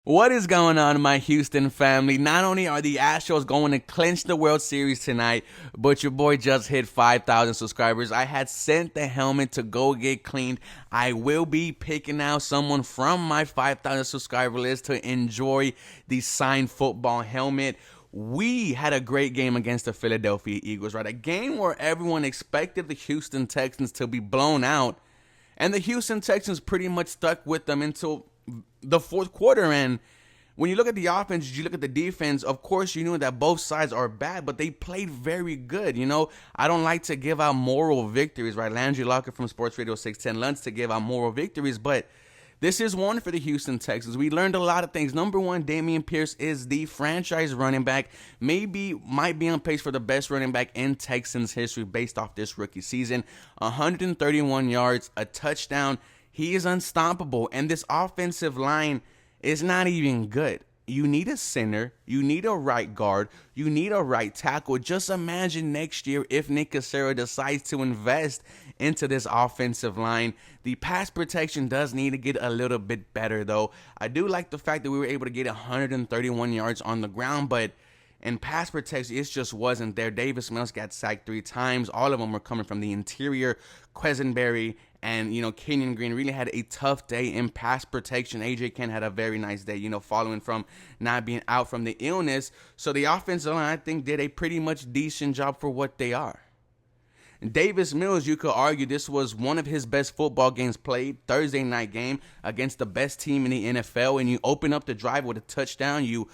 What is going on, my Houston family? Not only are the Astros going to clinch the World Series tonight, but your boy just hit 5,000 subscribers. I had sent the helmet to go get cleaned. I will be picking out someone from my 5,000 subscriber list to enjoy the signed football helmet. We had a great game against the Philadelphia Eagles, right? A game where everyone expected the Houston Texans to be blown out, and the Houston Texans pretty much stuck with them until the fourth quarter. And when you look at the offense, you look at the defense, of course you knew that both sides are bad, but they played very good. I don't like to give out moral victories, right? Landry Locker from Sports Radio 610 loves to give out moral victories, but this is one for the Houston Texans. We learned a lot of things. Number one, Dameon Pierce is the franchise running back. Might be on pace for the best running back in Texans history based off this rookie season. 131 yards, a touchdown. He is unstoppable, and this offensive line is not even good. You need a center, you need a right guard, you need a right tackle. Just imagine next year if Nick Cassera decides to invest into this offensive line. The pass protection does need to get a little bit better, though. I do like the fact that we were able to get 131 yards on the ground, but in pass protection, it just wasn't there. Davis Mills got sacked 3 times. All of them were coming from the interior. Quesenberry and, Kenyon Green really had a tough day in pass protection. A.J. Kent had a very nice day, following from not being out from the illness. So the offensive line, I think, did a pretty much decent job for what they are. Davis Mills, you could argue this was one of his best football games played. Thursday night game against the best team in the NFL, and you open up the drive with a touchdown. You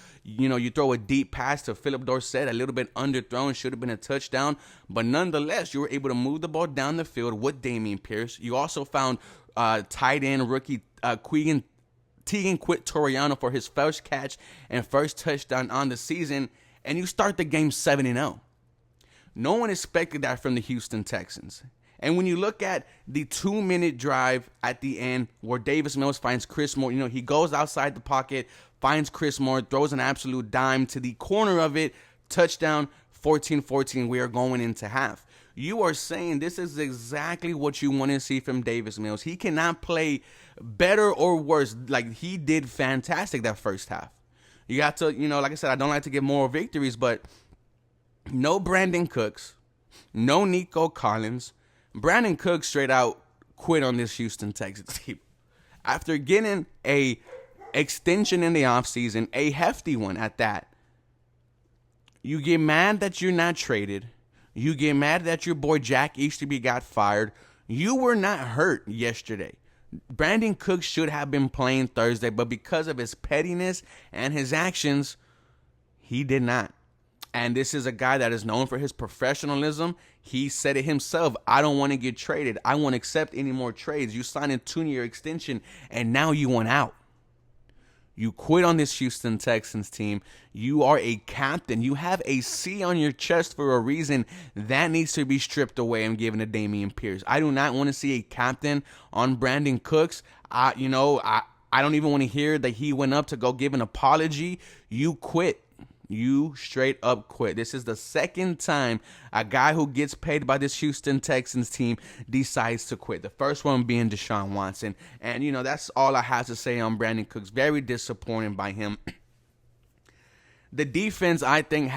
throw a deep pass to Philip Dorsett, a little bit underthrown, should have been a touchdown, but nonetheless, you were able to move the ball down the field with Dameon Pierce. You also found tight end rookie Tegan Quitoriano for his first catch and first touchdown on the season, and you start the game 7-0. No one expected that from the Houston Texans. And when you look at the 2-minute drive at the end where Davis Mills finds Chris Moore, he goes outside the pocket, finds Chris Moore, throws an absolute dime to the corner of it, touchdown, 14-14, we are going into half. You are saying this is exactly what you want to see from Davis Mills. He cannot play better or worse. Like, he did fantastic that first half. You got to, like I said, I don't like to give moral victories, but no Brandon Cooks, no Nico Collins. Brandon Cooks straight out quit on this Houston Texans team. After getting a extension in the offseason, a hefty one at that, you get mad that you're not traded. You get mad that your boy Jack Easterby got fired. You were not hurt yesterday. Brandon Cooks should have been playing Thursday, but because of his pettiness and his actions, he did not. And this is a guy that is known for his professionalism. He said it himself. I don't want to get traded. I won't accept any more trades. You signed a 2-year extension, and now you want out. You quit on this Houston Texans team. You are a captain. You have a C on your chest for a reason. That needs to be stripped away and given to Dameon Pierce. I do not want to see a captain on Brandon Cooks. I don't even want to hear that he went up to go give an apology. You quit. You straight up quit. This is the second time a guy who gets paid by this Houston Texans team decides to quit. The first one being Deshaun Watson. And, that's all I have to say on Brandon Cooks. Very disappointed by him. The defense, I think,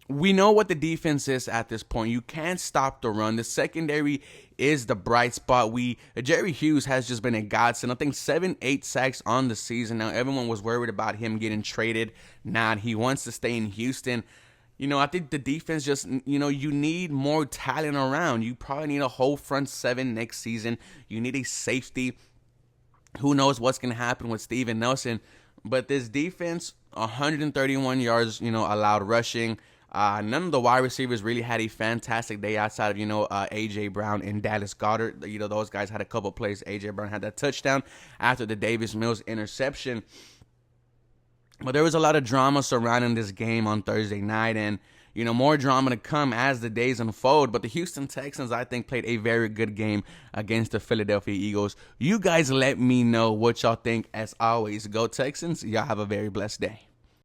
we know what the defense is at this point. You can't stop the run. The secondary is the bright spot. Jerry Hughes has just been a godsend. I think 7-8 sacks on the season. Now, everyone was worried about him getting traded. He wants to stay in Houston. I think the defense just, you need more talent around. You probably need a whole front 7 next season. You need a safety. Who knows what's going to happen with Steven Nelson. But this defense, 131 yards, allowed rushing. None of the wide receivers really had a fantastic day outside of, A.J. Brown and Dallas Goedert. Those guys had a couple plays. A.J. Brown had that touchdown after the Davis Mills interception. But there was a lot of drama surrounding this game on Thursday night, and, more drama to come as the days unfold. But the Houston Texans, I think, played a very good game against the Philadelphia Eagles. You guys let me know what y'all think. As always, go Texans. Y'all have a very blessed day.